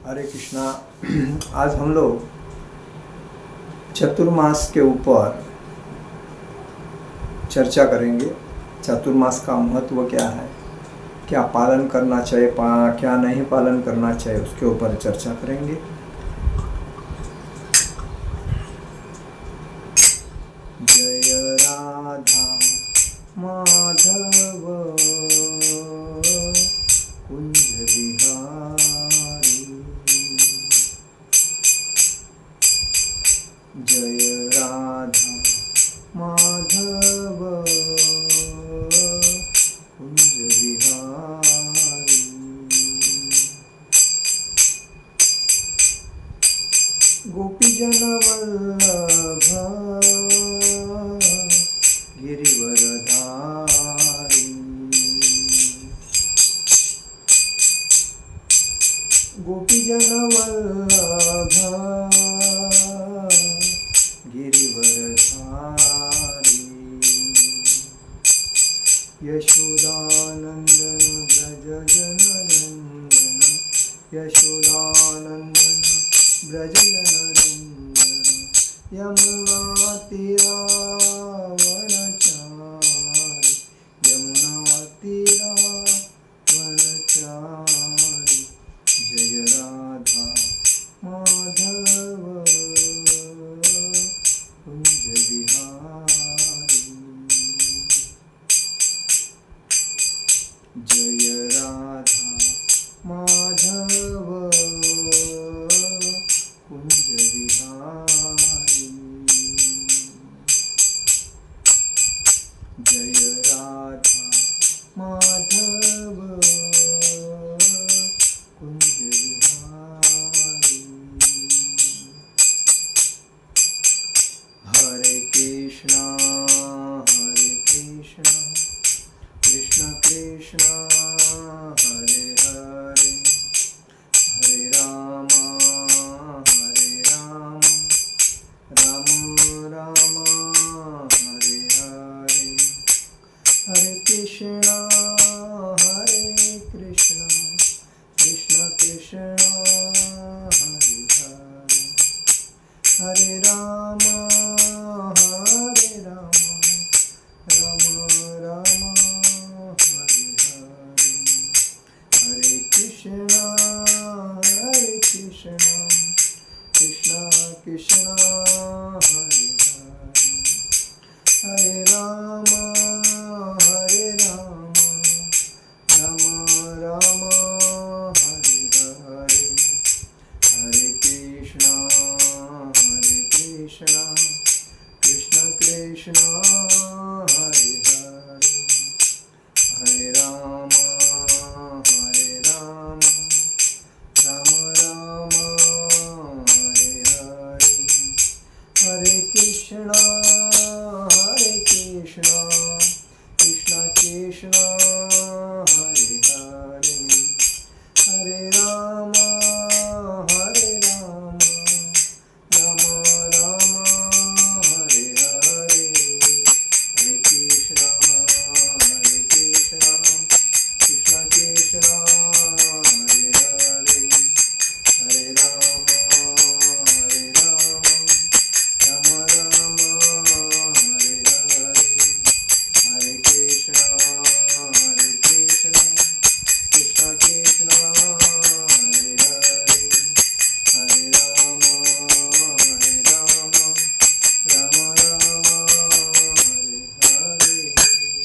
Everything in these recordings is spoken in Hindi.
हरे कृष्णा। आज हम लोग चतुर्मास के ऊपर चर्चा करेंगे। चतुर्मास का महत्व क्या है, क्या पालन करना चाहिए, क्या नहीं पालन करना चाहिए, उसके ऊपर चर्चा करेंगे। जय राधा माधव कुंज विहारी, जय राधा माधव कुंज विहारी। गोपीजन वल्लभ गिरिवरधारी, गोपीजन वल्लभ गिरिवरधारी, यशोदानंदन ब्रज जननंदन, यशोदानंदन ब्रज जननंदन, यमुना तीरावनचारि, यमुना तीरावनचारि, जय राधा माधव कुंज विहारी, जय राधा माधव कुंज विहारी, जय राधा माधव कुंज विहारी। हरे कृष्णा कृष्ण कृष्ण हरे हरे, हरे राम राम राम हरे हरे, हरे कृष्णा कृष्ण कृष्ण हरे हरे, हरे राम राम राम हरे हरे, हरे कृष्णा कृष्ण कृष्ण हरे हरे, हरे राम राम राम हरे हरे, हरे कृष्णा कृष्ण कृष्ण हरे हरे, हरे राम राम राम हरे हरे, हरे कृष्णा कृष्ण कृष्ण हरे हरे, हरे राम राम राम हरे हरे, हरे कृष्णा कृष्ण कृष्ण हरे हरे, हरे राम राम हरे हरे, हरे कृष्णा कृष्ण कृष्ण हरे हरे,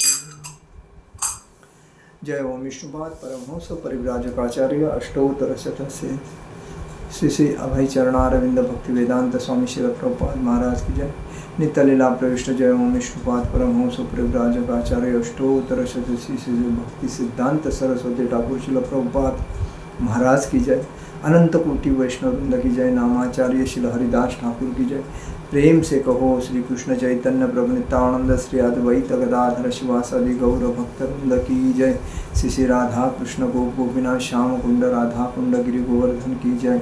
हरे राम राम हरे हरे। जय ओम विष्णुपाद परमहंस परिव्राजकाचार्य अष्टोत्तर शतस्य श्री श्री अभय चरणारविंद भक्ति वेदांत स्वामी शिव प्रभुपाद महाराज की जय। नित्य लीला प्रविष्ट जय ओम विष्णुपाद परमहंस परिव्राजकाचार्य अष्टोत्तर शतस्य श्री भक्ति सिद्धांत सरस्वती ठाकुर शिल प्रभुपाद महाराज की जय। अनंत कोटि वैष्णव वृंद की जय। नामाचार्य शिल हरिदास ठाकुर की जय। प्रेम से कहो श्री कृष्ण चैतन्य प्रभु नित्यानंद श्री अद्वैत गदाधर शिवासादि गौर भक्तवृंद की जय। श्री श्री राधा कृष्ण गोपिनाथ श्याम कुंड राधा कुंड गिरि गोवर्धन की जय।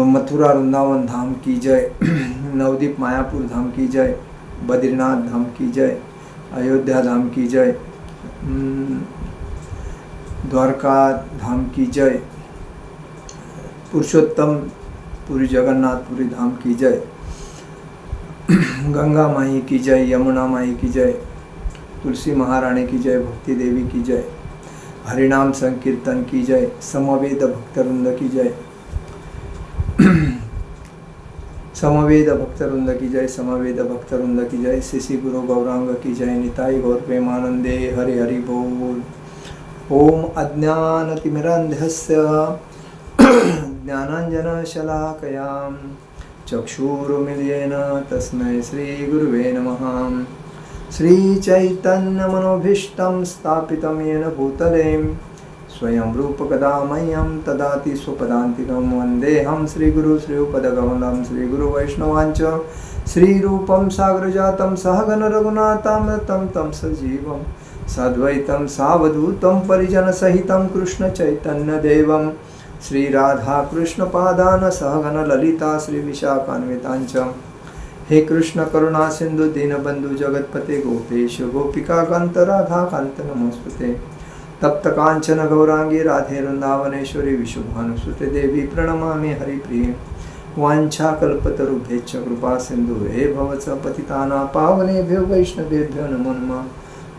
मथुरा वृंदावन धाम की जय। नवदीप मायापुर धाम की जय। बद्रीनाथ धाम की जय। अयोध्या धाम की जय। द्वारका धाम की जय। पुरुषोत्तम पुरी जगन्नाथपुरी धाम की जय। गंगा माई की जय, यमुना माई की जय, तुलसी महारानी की जय, भक्ति देवी की जय, हरिनाम संकीर्तन की जय, समवेद भक्तवृंद की जय, समवेद भक्तवृंद की जय, समवेद भक्तवृंद की जय, श्री गुरु गौरांग की जय, निताई गौर प्रेमानंदे हरि हरि बोल। ओम अज्ञानतिमिरान्धस्य ज्ञानाञ्जनशलाकयां चक्षुरुन्मीलितेन तस्मै श्रीगुरुवे नमः। श्रीचैतन्यमनोभीष्टं स्थापितं येन भूतले स्वयं रूपकदा मह्यं ददाति स्वपदान्तिकं। वन्देऽहं श्रीगुरु श्रीयुतपदकमलं श्रीगुरुवैष्णवांच श्रीरूपं साग्रजातं सहगण रघुनाथामृतं तं सजीवं साद्वैतं सावधूतं परिजनसहितं कृष्णचैतन्यदेवं श्रीराधाकृष्णपादान् सहगण ललिता श्रीविशाखान्वितांच। हे कृष्ण करुणा सिंधु दीनबंधु जगतपते गोपेश गोपिका कांत राधा कांत नमोस्तुते। तप्त कांचन गौरांगी राधे वृंदावनेश्वरी विशुभानुसुते देवी प्रणमामि हरिप्रिये। वाञ्छाकल्पतरुभ्यश्च कृपा सिंधु हे भवत्स पतितानां पावनेभ्यो वैष्णवेभ्यो नमो नमः।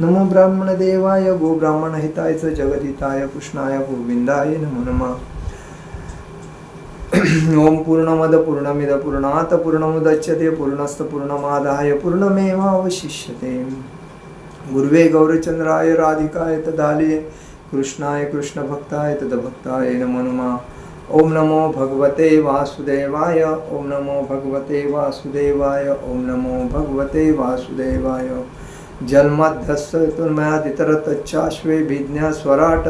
नमो ब्राह्मण देवाय गो ब्राह्मण हिताय च जगदिताय कृष्णाय गोविंदाय नमो नमः। ओम पूर्णमद पूर्णमिद पूर्णात् पूर्णमुदच्यते पूर्णस्य पूर्णमादाय पूर्णमेवावशिष्यते। गुरुवे गौरचंद्राय राधिकाय तदालये कृष्णाय कृष्णभक्ताय तद्भक्ताय नमो नमः। ओम नमो भगवते वासुदेवाय, ओम नमो भगवते वासुदेवाय, ओम नमो भगवते वासुदेवाय। जन्मध्यस्य तन्मयादितरतच्चाश्वे स्वराट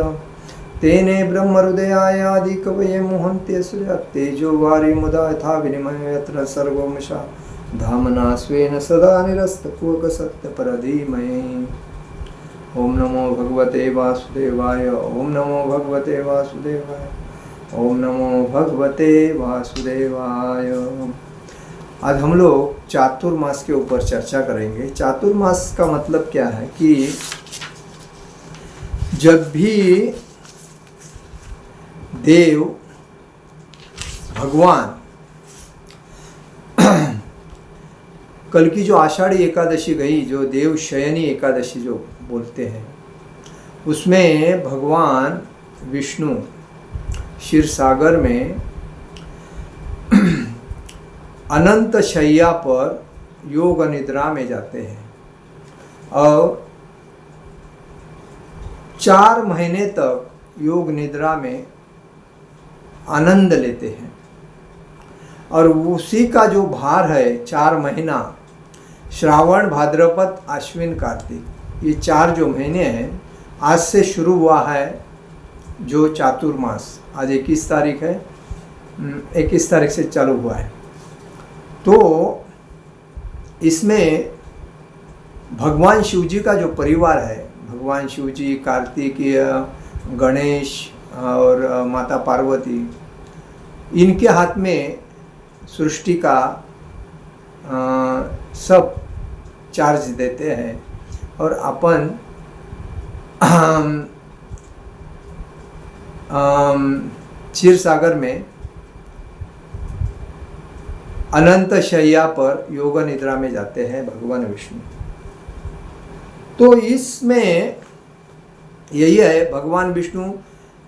तेने ब्रह्महृदयाय आदिकवये मुहन्त्यस्य तेजो वारी मुदा यथा विनिमयो यत्र सर्वो मृषा धामना स्वेन सदा निरस्तकुहकसत्यपरधीमहि। ओम नमो भगवते वासुदेवाय, ओम नमो भगवते वासुदेवाय, ओम नमो भगवते वासुदेवाय। आज हम लोग चातुर्मास के ऊपर चर्चा करेंगे। चातुर्मास का मतलब क्या है कि जब भी देव भगवान कल की जो आषाढ़ी एकादशी गई, जो देव शयनी एकादशी जो बोलते हैं, उसमें भगवान विष्णु क्षीर सागर में अनंत शैया पर योग निद्रा में जाते हैं और 4 महीने तक योग निद्रा में आनंद लेते हैं। और उसी का जो भार है 4 महीना, श्रावण भाद्रपद आश्विन कार्तिक, ये 4 जो महीने हैं, आज से शुरू हुआ है जो चातुर्मास। आज 21 तारीख है, 21 तारीख से चालू हुआ है। तो इसमें भगवान शिव जी का जो परिवार है, भगवान शिव जी, कार्तिकेय, गणेश और माता पार्वती, इनके हाथ में सृष्टि का सब चार्ज देते हैं और अपन क्षीर सागर में अनंत शैया पर योग निद्रा में जाते हैं भगवान विष्णु। तो इसमें यही है, भगवान विष्णु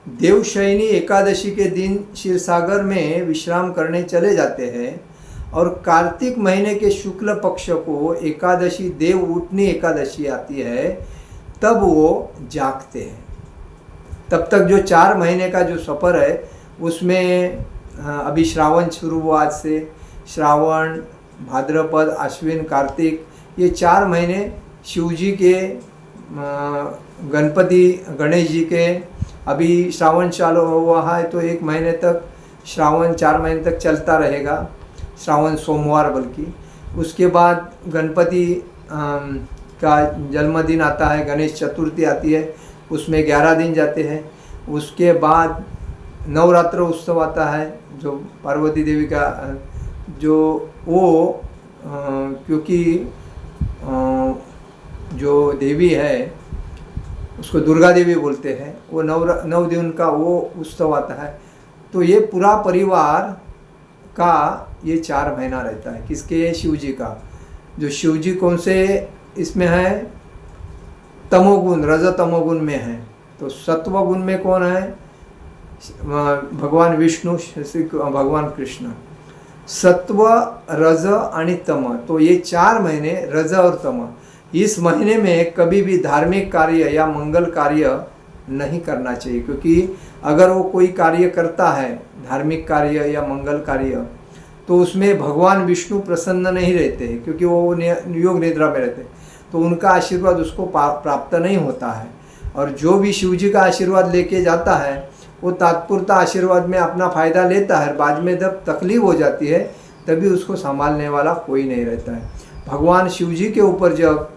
देवशयनी एकादशी के दिन क्षीर सागर में विश्राम करने चले जाते हैं और कार्तिक महीने के शुक्ल पक्ष को एकादशी, देव उठनी एकादशी आती है, तब वो जागते हैं। तब तक जो 4 महीने का जो सफ़र है उसमें अभी श्रावण शुरू हुआ, आज से श्रावण, भाद्रपद, आश्विन, कार्तिक, ये 4 महीने शिव जी के, गणपति गणेश जी के, अभी श्रावण चालू हुआ है तो 1 महीने तक श्रावण, 4 महीने तक चलता रहेगा, श्रावण सोमवार बल्कि। उसके बाद गणपति का जन्मदिन आता है, गणेश चतुर्थी आती है, उसमें 11 दिन जाते हैं। उसके बाद नवरात्र उत्सव आता है, जो पार्वती देवी का, जो वो क्योंकि जो देवी है उसको दुर्गा देवी बोलते हैं, वो 9 दिन का वो उत्सव आता है। तो ये पूरा परिवार का ये 4 महीना रहता है। किसके? शिव जी का। जो शिव जी कौन से इसमें है? तमोगुण, रज तमोगुण में है। तो सत्वगुण में कौन है? भगवान विष्णु, भगवान कृष्ण। सत्व, रज आणि तम, तो ये 4 महीने रज और तम। इस महीने में कभी भी धार्मिक कार्य या मंगल कार्य नहीं करना चाहिए, क्योंकि अगर वो कोई कार्य करता है, धार्मिक कार्य या मंगल कार्य, तो उसमें भगवान विष्णु प्रसन्न नहीं रहते हैं, क्योंकि वो योग निद्रा में रहते हैं, तो उनका आशीर्वाद उसको प्राप्त नहीं होता है। और जो भी शिव जी का आशीर्वाद लेके जाता है वो तात्पुरता आशीर्वाद में अपना फ़ायदा लेता है, बाद में जब तकलीफ हो जाती है तभी उसको संभालने वाला कोई नहीं रहता है। भगवान शिव जी के ऊपर जब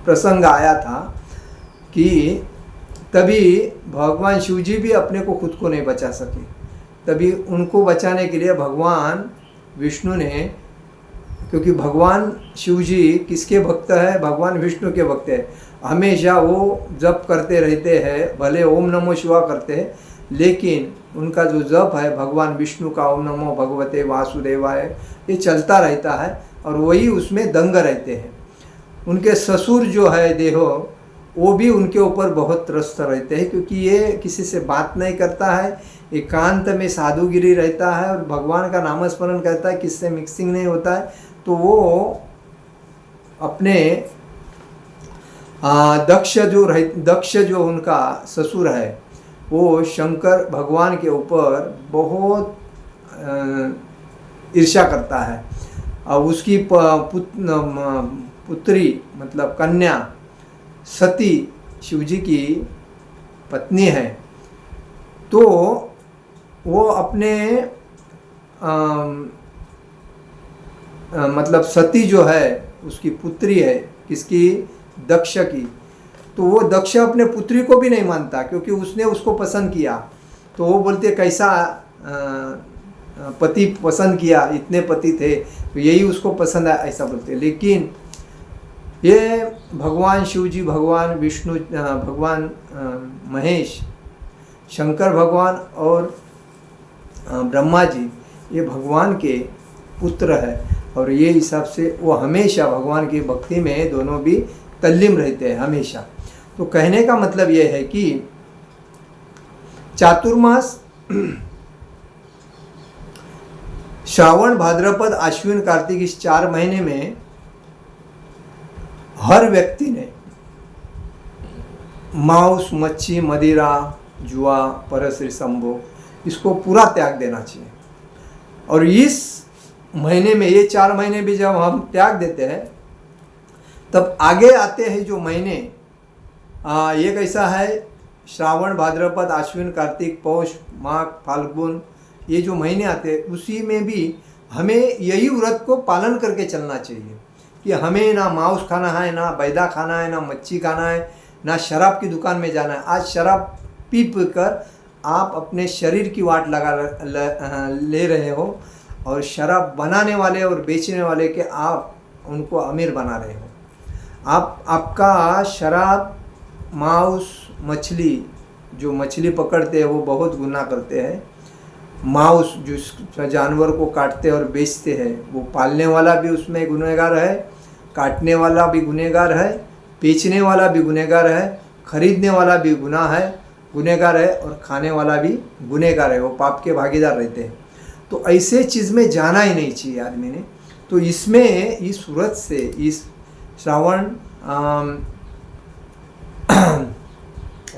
प्रसंग आया था कि तभी भगवान शिव जी भी अपने को खुद को नहीं बचा सके, तभी उनको बचाने के लिए भगवान विष्णु ने, क्योंकि भगवान शिव जी किसके भक्त है? भगवान विष्णु के भक्त है। हमेशा वो जप करते रहते हैं, भले ओम नमो शिवा करते हैं, लेकिन उनका जो जप है भगवान विष्णु का, ओम नमो भगवते वासुदेवाय, ये चलता रहता है और वही उसमें दंग रहते हैं। उनके ससुर जो है देहो, वो भी उनके ऊपर बहुत त्रस्त रहते हैं, क्योंकि ये किसी से बात नहीं करता है, एकांत में साधुगिरी रहता है और भगवान का नामस्मरण करता है, किससे मिक्सिंग नहीं होता है। तो वो अपने दक्ष जो उनका ससुर है, वो शंकर भगवान के ऊपर बहुत ईर्ष्या करता है। और उसकी पुत्री मतलब कन्या सती शिवजी की पत्नी है, तो वो अपने मतलब सती जो है उसकी पुत्री है, किसकी? दक्ष की। तो वो दक्ष अपने पुत्री को भी नहीं मानता, क्योंकि उसने उसको पसंद किया। तो वो बोलते कैसा पति पसंद किया, इतने पति थे तो यही उसको पसंद है, ऐसा बोलते। लेकिन ये भगवान शिव जी, भगवान विष्णु, भगवान महेश, शंकर भगवान और ब्रह्मा जी, ये भगवान के पुत्र है और ये हिसाब से वो हमेशा भगवान की भक्ति में दोनों भी तल्लीन रहते हैं हमेशा। तो कहने का मतलब ये है कि चातुर्मास, श्रावण भाद्रपद आश्विन कार्तिक, इस 4 महीने में हर व्यक्ति ने मांस, मच्छी, मदिरा, जुआ, परस्त्री संभोग, इसको पूरा त्याग देना चाहिए। और इस महीने में, ये 4 महीने भी जब हम त्याग देते हैं, तब आगे आते हैं जो महीने, ये कैसा है? श्रावण भाद्रपद आश्विन कार्तिक पौष माघ फाल्गुन, ये जो महीने आते हैं उसी में भी हमें यही व्रत को पालन करके चलना चाहिए कि हमें ना मांस खाना है, ना बैदा खाना है, ना मच्छी खाना है, ना शराब की दुकान में जाना है। आज शराब पी कर आप अपने शरीर की वाट ले रहे हो और शराब बनाने वाले और बेचने वाले के आप उनको अमीर बना रहे हो। आपका शराब, मांस, मछली, जो मछली पकड़ते हैं वो बहुत गुनाह करते हैं। मांस जो जानवर को काटते और बेचते हैं, वो पालने वाला भी उसमें गुनहगार है, काटने वाला भी गुनहगार है, बेचने वाला भी गुनहगार है, खरीदने वाला भी गुनहगार है और खाने वाला भी गुनहगार है, वो पाप के भागीदार रहते हैं। तो ऐसे चीज़ में जाना ही नहीं चाहिए आदमी ने। तो इसमें इस व्रत से, इस श्रावण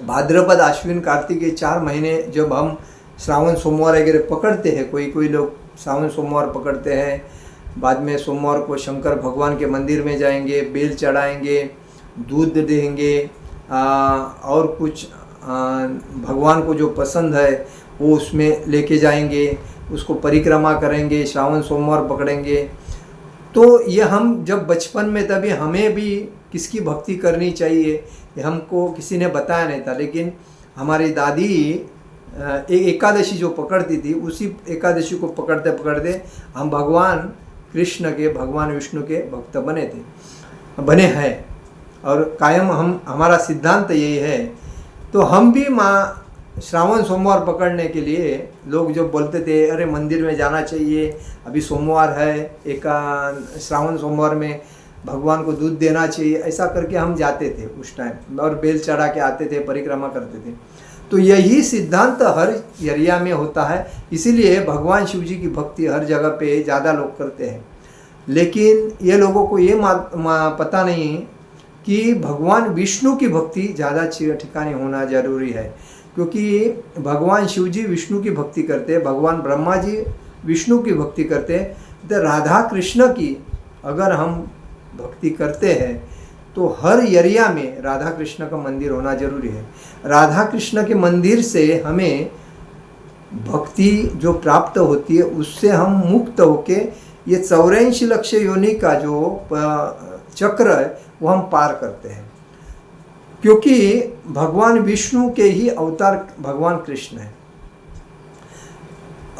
भाद्रपद आश्विन कार्तिक के 4 महीने जब हम श्रावण सोमवार वगैरह पकड़ते हैं, कोई लोग श्रावण सोमवार पकड़ते हैं, बाद में सोमवार को शंकर भगवान के मंदिर में जाएंगे, बेल चढ़ाएंगे, दूध देंगे, और कुछ भगवान को जो पसंद है वो उसमें लेके जाएंगे, उसको परिक्रमा करेंगे, श्रावण सोमवार पकड़ेंगे। तो ये हम जब बचपन में, तभी हमें भी किसकी भक्ति करनी चाहिए ये हमको किसी ने बताया नहीं था। लेकिन हमारी दादी एक एकादशी जो पकड़ती थी, उसी एकादशी को पकड़ते पकड़ते हम भगवान कृष्ण के, भगवान विष्णु के भक्त बने हैं। और कायम हमारा सिद्धांत यही है। तो हम भी श्रावण सोमवार पकड़ने के लिए लोग जो बोलते थे अरे मंदिर में जाना चाहिए, अभी सोमवार है, एक श्रावण सोमवार में भगवान को दूध देना चाहिए, ऐसा करके हम जाते थे उस टाइम और बेल चढ़ा के आते थे, परिक्रमा करते थे। तो यही सिद्धांत हर एरिया में होता है, इसीलिए भगवान शिव जी की भक्ति हर जगह पे ज़्यादा लोग करते हैं। लेकिन ये लोगों को ये पता नहीं है कि भगवान विष्णु की भक्ति ज़्यादा ठिकाने होना जरूरी है, क्योंकि भगवान शिव जी विष्णु की भक्ति करते हैं, भगवान ब्रह्मा जी विष्णु की भक्ति करते हैं। तो राधा कृष्ण की अगर हम भक्ति करते हैं तो हर एरिया में राधा कृष्ण का मंदिर होना जरूरी है। राधा कृष्ण के मंदिर से हमें भक्ति जो प्राप्त होती है उससे हम मुक्त होके ये 84 लक्ष योनि का जो चक्र है वो हम पार करते हैं, क्योंकि भगवान विष्णु के ही अवतार भगवान कृष्ण है।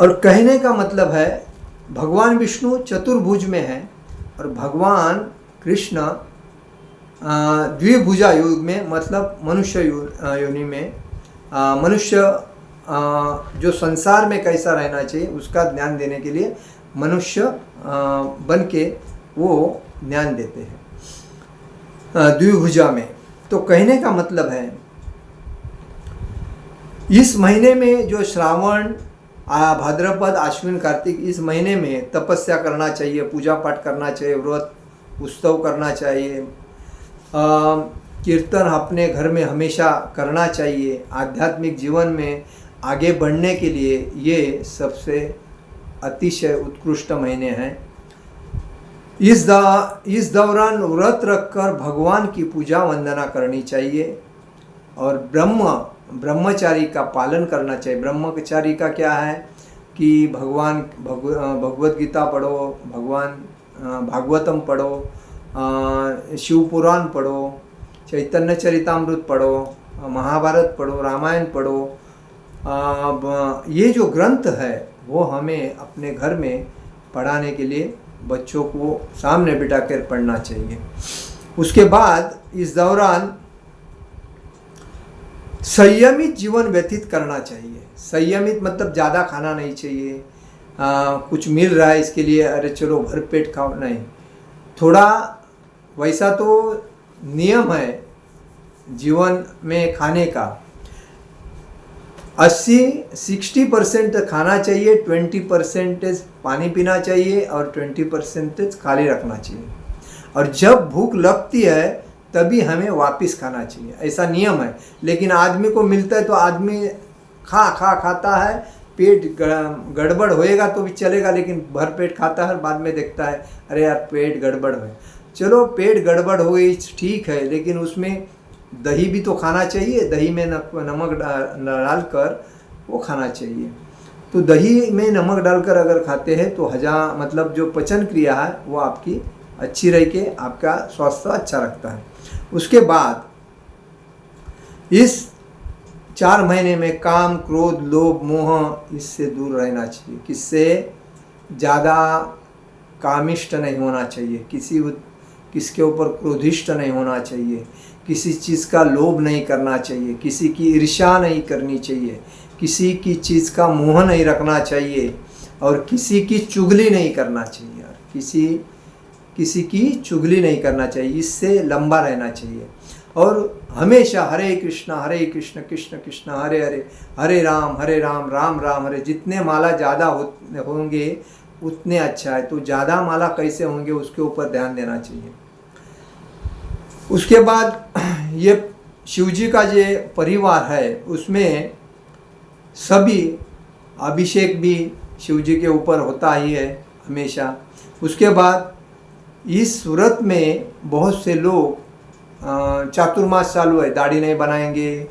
और कहने का मतलब है भगवान विष्णु चतुर्भुज में है और भगवान कृष्ण द्विभुजा युग में, मतलब मनुष्य योनि में, मनुष्य जो संसार में कैसा रहना चाहिए उसका ज्ञान देने के लिए मनुष्य बन के वो ज्ञान देते हैं द्विभुजा में। तो कहने का मतलब है इस महीने में जो श्रावण, भाद्रपद, आश्विन, कार्तिक, इस महीने में तपस्या करना चाहिए, पूजा पाठ करना चाहिए, व्रत उत्सव करना चाहिए, कीर्तन अपने घर में हमेशा करना चाहिए। आध्यात्मिक जीवन में आगे बढ़ने के लिए ये सबसे अतिशय उत्कृष्ट महीने हैं। इस दौरान व्रत रखकर भगवान की पूजा वंदना करनी चाहिए और ब्रह्मचारी का पालन करना चाहिए। ब्रह्मचारी का क्या है कि भगवत गीता पढ़ो, भागवतम पढ़ो, शिव पुराण पढ़ो, चैतन्य चरितामृत पढ़ो, महाभारत पढ़ो, रामायण पढ़ो। ये जो ग्रंथ है वो हमें अपने घर में पढ़ाने के लिए बच्चों को सामने बिठा कर पढ़ना चाहिए। उसके बाद इस दौरान संयमित जीवन व्यतीत करना चाहिए। संयमित मतलब ज़्यादा खाना नहीं चाहिए, कुछ मिल रहा है इसके लिए अरे चलो भरपेट खाओ, नहीं। थोड़ा वैसा तो नियम है जीवन में खाने का, 60% खाना चाहिए, 20% पानी पीना चाहिए और 20% खाली रखना चाहिए। और जब भूख लगती है तभी हमें वापस खाना चाहिए, ऐसा नियम है। लेकिन आदमी को मिलता है तो आदमी खाता है, पेट गड़बड़ होएगा तो भी चलेगा, लेकिन भर पेट खाता है, बाद में देखता है अरे यार पेट गड़बड़ है। चलो पेट गड़बड़ हो गई ठीक है, लेकिन उसमें दही भी तो खाना चाहिए, दही में नमक डालकर वो खाना चाहिए। तो दही में नमक डालकर अगर खाते हैं तो हजम मतलब जो पचन क्रिया है वो आपकी अच्छी रह के आपका स्वास्थ्य अच्छा रखता है। उसके बाद इस 4 महीने में काम, क्रोध, लोभ, मोह इससे दूर रहना चाहिए। किससे? ज़्यादा कामिष्ट नहीं होना चाहिए, किसके ऊपर क्रोधिष्ट नहीं होना चाहिए, किसी चीज़ का लोभ नहीं करना चाहिए, किसी की ईर्ष्या नहीं करनी चाहिए, किसी की चीज़ का मोह नहीं रखना चाहिए और किसी की चुगली नहीं करना चाहिए। और किसी की चुगली नहीं करना चाहिए, इससे लंबा रहना चाहिए। और हमेशा हरे कृष्ण कृष्ण कृष्ण हरे हरे, हरे राम राम राम हरे। जितने माला ज़्यादा होंगे उतने अच्छा है। तो ज़्यादा माला कैसे होंगे उसके ऊपर ध्यान देना चाहिए। उसके बाद ये शिवजी का जो परिवार है उसमें सभी अभिषेक भी शिवजी के ऊपर होता ही है हमेशा। उसके बाद इस व्रत में बहुत से लोग चातुर्मास चालू है, दाढ़ी नहीं बनाएंगे,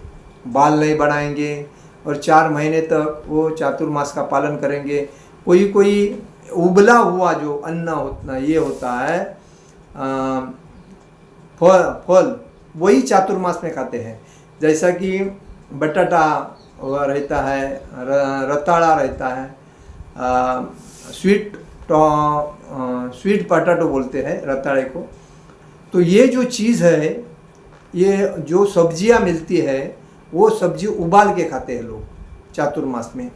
बाल नहीं बनाएंगे और 4 महीने तक वो चातुर्मास का पालन करेंगे। कोई उबला हुआ जो अन्न होता ये होता है फल वही चातुर्मास में खाते हैं, जैसा कि बटाटा रहता है, रताड़ा रहता है, स्वीट पोटैटो बोलते हैं रताड़े को। तो ये जो चीज़ है, ये जो सब्जियां मिलती है वो सब्जी उबाल के खाते हैं लोग चातुर्मास में,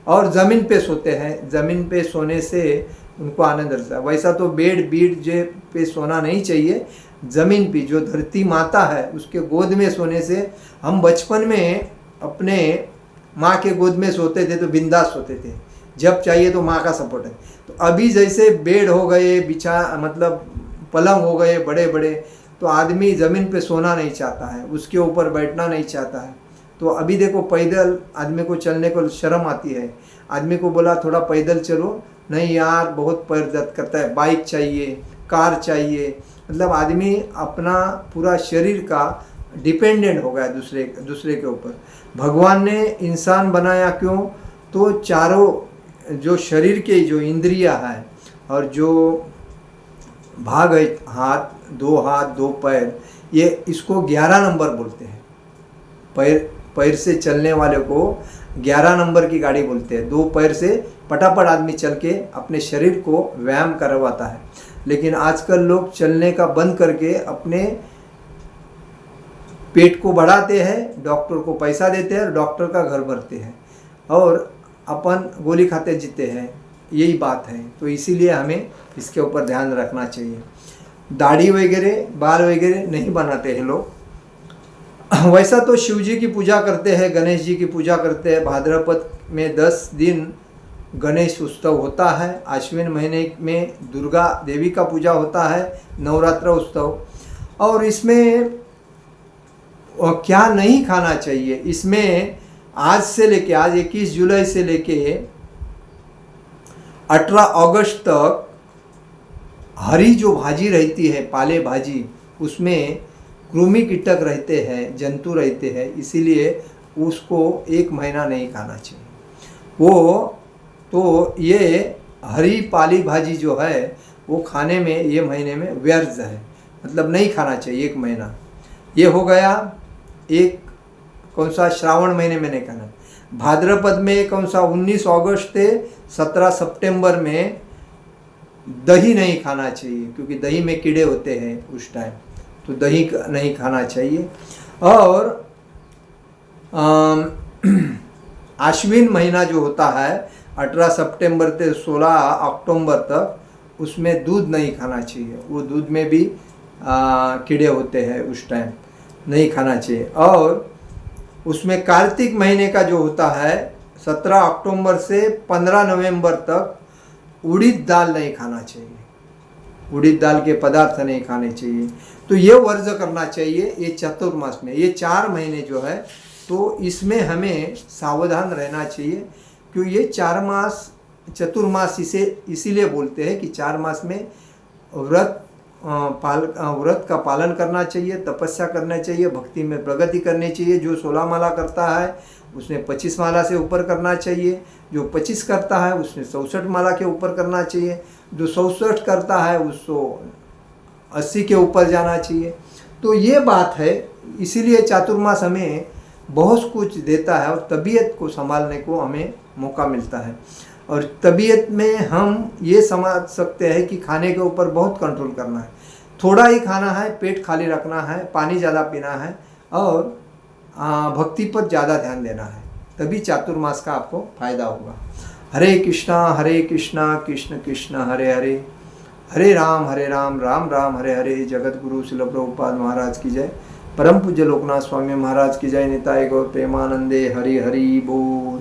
और ज़मीन पे सोते हैं। ज़मीन पे सोने से उनको आनंद रहता है। वैसा तो बेड बीड जे पे सोना नहीं चाहिए, ज़मीन पे जो धरती माता है उसके गोद में सोने से, हम बचपन में अपने माँ के गोद में सोते थे तो बिंदास सोते थे, जब चाहिए तो माँ का सपोर्ट है। तो अभी जैसे बेड हो गए, बिछा मतलब पलंग हो गए बड़े बड़े, तो आदमी ज़मीन पे सोना नहीं चाहता है, उसके ऊपर बैठना नहीं चाहता है। तो अभी देखो पैदल आदमी को चलने को शर्म आती है, आदमी को बोला थोड़ा पैदल चलो, नहीं यार बहुत पैर दर्द करता है, बाइक चाहिए, कार चाहिए। मतलब आदमी अपना पूरा शरीर का डिपेंडेंट हो गया दूसरे के ऊपर। भगवान ने इंसान बनाया क्यों? तो चारों जो शरीर के जो इंद्रियां हैं और जो भाग है, हाथ दो पैर, ये इसको 11 नंबर बोलते हैं। पैर से चलने वाले को 11 नंबर की गाड़ी बोलते हैं। 2 पैर से पटापट आदमी चल के अपने शरीर को व्यायाम करवाता है। लेकिन आजकल लोग चलने का बंद करके अपने पेट को बढ़ाते हैं, डॉक्टर को पैसा देते हैं और डॉक्टर का घर भरते हैं, और अपन गोली खाते जीते हैं। यही बात है। तो इसीलिए हमें इसके ऊपर ध्यान रखना चाहिए। दाढ़ी वगैरह बाल वगैरह नहीं बनाते हैं लोग। वैसा तो शिव जी की पूजा करते हैं, गणेश जी की पूजा करते हैं। भाद्रपद में 10 दिन गणेश उत्सव होता है। आश्विन महीने में दुर्गा देवी का पूजा होता है, नवरात्र उत्सव। और इसमें क्या नहीं खाना चाहिए, इसमें आज से लेके, आज 21 जुलाई से लेके 18 अगस्त तक हरी जो भाजी रहती है, पाले भाजी, उसमें कृमि कीटक रहते हैं, जंतु रहते हैं, इसीलिए उसको 1 महीना नहीं खाना चाहिए। वो तो ये हरी पाली भाजी जो है वो खाने में ये महीने में व्यर्थ है, मतलब नहीं खाना चाहिए 1 महीना। ये हो गया एक कौन सा, श्रावण महीने में नहीं खाना। भाद्रपद में कौन सा, 19 अगस्त से 17 सितंबर में दही नहीं खाना चाहिए, क्योंकि दही में कीड़े होते हैं उस टाइम, तो दही नहीं खाना चाहिए। और आश्विन महीना जो होता है 18 सितंबर से 16 अक्टूबर तक, उसमें दूध नहीं खाना चाहिए। वो दूध में भी कीड़े होते हैं, उस टाइम नहीं खाना चाहिए। और उसमें कार्तिक महीने का जो होता है 17 अक्टूबर से 15 नवंबर तक उड़द दाल नहीं खाना चाहिए, उड़द दाल के पदार्थ नहीं खाने चाहिए। तो ये वर्ज करना चाहिए ये चतुर्मास में। ये 4 महीने जो है तो इसमें हमें सावधान रहना चाहिए, क्योंकि ये 4 मास चतुर्मास इसीलिए बोलते हैं कि 4 मास में व्रत का पालन करना चाहिए, तपस्या करना चाहिए, भक्ति में प्रगति करनी चाहिए। जो 16 माला करता है उसने 25 माला से ऊपर करना चाहिए, जो 25 करता है उसने 64 माला के ऊपर करना चाहिए, जो 64 करता है उसको 80 के ऊपर जाना चाहिए। तो ये बात है, इसीलिए चातुर्मास हमें बहुत कुछ देता है और तबीयत को संभालने को हमें मौका मिलता है। और तबीयत में हम ये समझ सकते हैं कि खाने के ऊपर बहुत कंट्रोल करना है, थोड़ा ही खाना है, पेट खाली रखना है, पानी ज़्यादा पीना है और भक्ति पर ज़्यादा ध्यान देना है, तभी चातुर्मास का आपको फायदा होगा। हरे कृष्णा कृष्ण कृष्ण हरे हरे, हरे राम राम राम हरे हरे। जगत गुरु श्रील प्रभुपाद महाराज की जय। परम पूज्य लोकनाथ स्वामी महाराज की जय। निताय गौर प्रेमानंदे। हरि हरि बोल।